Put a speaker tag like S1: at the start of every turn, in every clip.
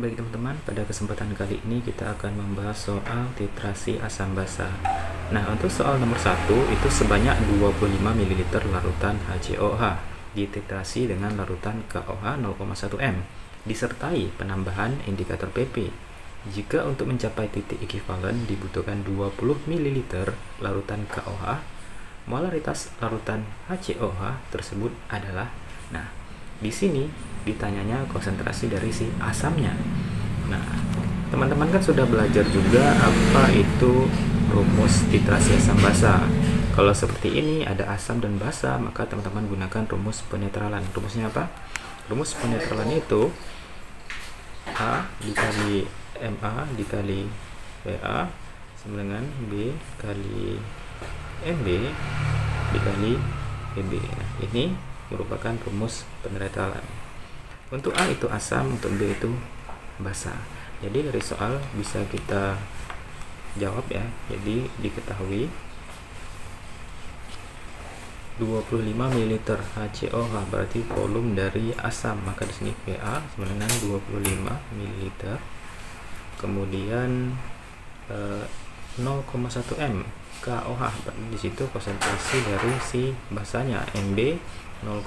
S1: Baik teman-teman, pada kesempatan kali ini kita akan membahas soal titrasi asam basa. Nah, untuk soal nomor 1 itu sebanyak 25 ml larutan HCOH dititrasi dengan larutan KOH 0,1 m disertai penambahan indikator PP. Jika untuk mencapai titik ekivalen dibutuhkan 20 ml larutan KOH, molaritas larutan HCOH tersebut adalah. Nah, di sini ditanyanya konsentrasi dari si asamnya. Nah, teman-teman kan sudah belajar juga apa itu rumus titrasi asam basa. Kalau seperti ini ada asam dan basa, maka teman-teman gunakan rumus penetralan. Rumusnya apa? Rumus penetralan itu A dikali MA dikali PA sama dengan B kali MB dikali PB. Nah, ini merupakan rumus penetralan. Untuk A itu asam, untuk B itu basa. Jadi dari soal bisa kita jawab ya. Jadi diketahui 25 ml HCOH berarti volume dari asam, maka di sini PA sama dengan 25 ml. Kemudian 0,1 m KOH, di situ konsentrasi dari si basanya. MB 0,1.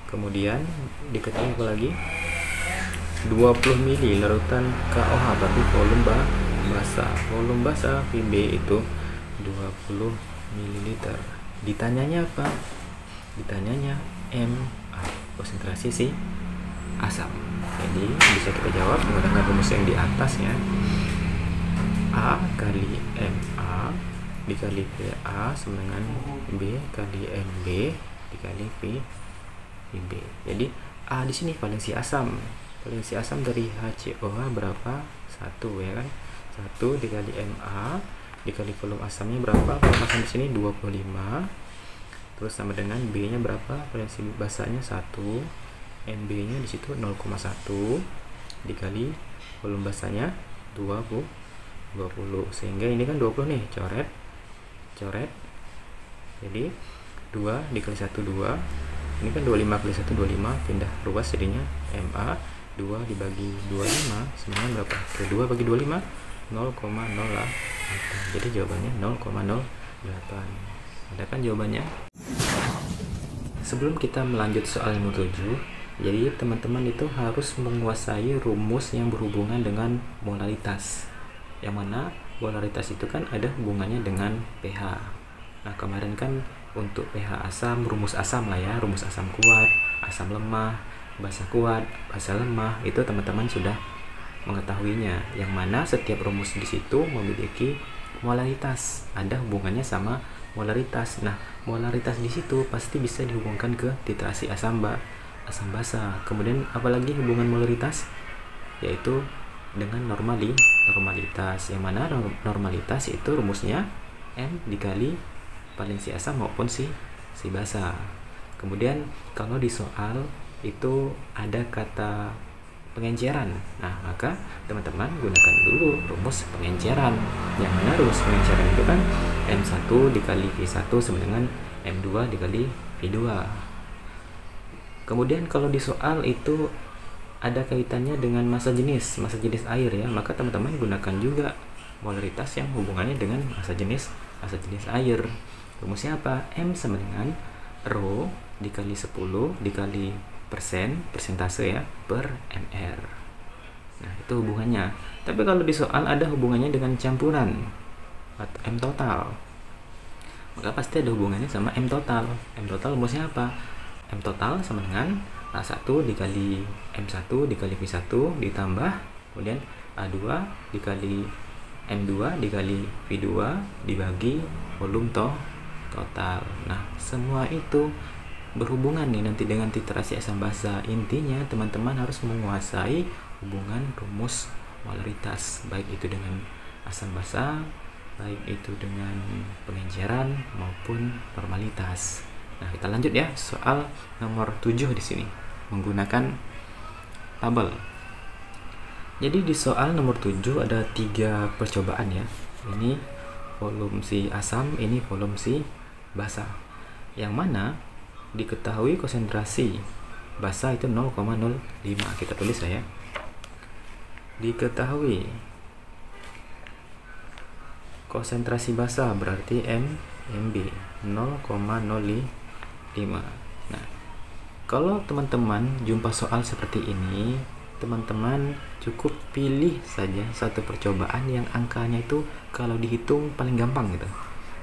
S1: kemudian diketahui apa lagi, 20 ml larutan KOH berarti volume volume basa PB itu 20 ml. Ditanyanya apa? Ditanyanya MA, konsentrasi si asam. Jadi bisa kita jawab menggunakan rumus yang di atas ya. A kali MA dikali PA sama dengan B kali MB dikali PB. Jadi A di sini valensi asam. Valensi asam dari HCOH berapa? 1 ya kan? 1 dikali MA dikali volume asamnya berapa? Volume asam di sini 25. Terus sama dengan B-nya berapa? Valensi basanya 1. MB-nya di situ 0,1 dikali volume basanya 20, sehingga ini kan 20 nih, coret. Jadi 2 dikali 1 2. Ini kan 25 kali 1 25, pindah ruas jadinya MA 2 dibagi 25 semuanya berapa? 2 bagi 25 0,08. Jadi jawabannya 0,08. Ada kan jawabannya? Sebelum kita melanjut soal nomor 7, jadi teman-teman itu harus menguasai rumus yang berhubungan dengan molaritas. Yang mana molaritas itu kan ada hubungannya dengan pH. Nah, kemarin kan untuk pH asam, rumus asam lah ya, rumus asam kuat, asam lemah, basa kuat, basa lemah, itu teman-teman sudah mengetahuinya. Yang mana setiap rumus di situ memiliki molaritas, ada hubungannya sama molaritas. Nah, molaritas di situ pasti bisa dihubungkan ke titrasi asam basa. Kemudian apalagi hubungan molaritas, yaitu dengan normalitas. Yang mana normalitas itu rumusnya M dikali valensi asam maupun si basa. Kemudian kalau di soal itu ada kata pengenceran. Nah, maka teman-teman gunakan dulu rumus pengenceran. Yang mana rumus pengenceran itu kan M1 dikali V1 sama dengan M2 dikali V2. Kemudian kalau di soal itu ada kaitannya dengan massa jenis air ya, maka teman-teman gunakan juga molaritas yang hubungannya dengan massa jenis air. Rumusnya apa? M sama dengan rho dikali 10 dikali persentase ya, per mr. Nah, itu hubungannya. Tapi kalau di soal ada hubungannya dengan campuran atau M total, maka pasti ada hubungannya sama M total. M total rumusnya apa? M total sama dengan A1 dikali M1 dikali V1 ditambah kemudian A2 dikali M2 dikali V2 dibagi volume total. Nah, semua itu berhubungan nih nanti dengan titrasi asam basa. Intinya teman-teman harus menguasai hubungan rumus molaritas, baik itu dengan asam basa, baik itu dengan pengenceran maupun normalitas. Nah, kita lanjut ya soal nomor 7 di sini menggunakan tabel. Jadi di soal nomor 7 ada 3 percobaan ya. Ini volume si asam, ini volume si basa. Yang mana diketahui konsentrasi basa itu 0,05. Kita tulis ya. Diketahui konsentrasi basa berarti MB 0,05. Nah, kalau teman-teman jumpa soal seperti ini, teman-teman cukup pilih saja satu percobaan yang angkanya itu kalau dihitung paling gampang gitu.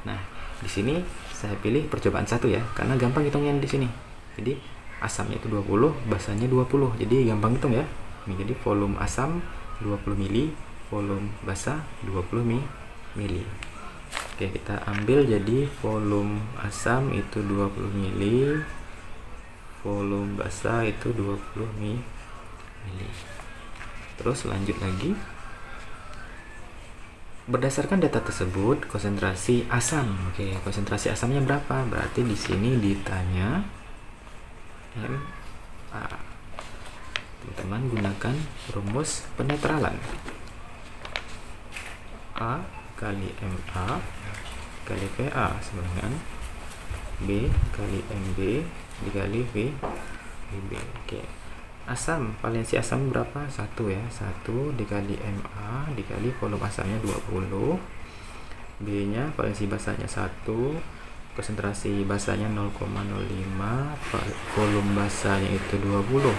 S1: Nah, di sini saya pilih percobaan 1 ya, karena gampang hitungnya di sini. Jadi asamnya itu 20, basanya 20. Jadi gampang hitung ya. Jadi volume asam 20 mili, volume basa 20 mili. Oke, kita ambil jadi volume asam itu 20 mili, volume basa itu 20 mili. Terus lanjut lagi. Berdasarkan data tersebut, konsentrasi asam. Oke, konsentrasi asamnya berapa? Berarti di sini ditanya MA. Teman-teman gunakan rumus penetralan. A kali MA kali PA sama dengan B kali MB dikali VB. Oke. Asam, valensi asam berapa? 1 ya. 1 dikali MA dikali volume asamnya 20. B-nya valensi basanya 1, konsentrasi basanya 0,05, volume basanya itu 20.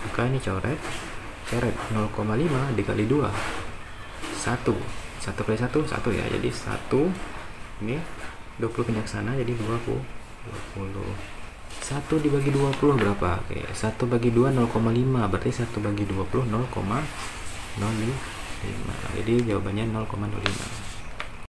S1: Maka ini coret 0,5 dikali 2. 1 kali 1 ya. Jadi 1 ini 20 pindah ke sana jadi 20. 1 dibagi 20 berapa? Oke, 1 bagi 2 0,5, berarti 1 bagi 20 0,05. Jadi jawabannya 0,05.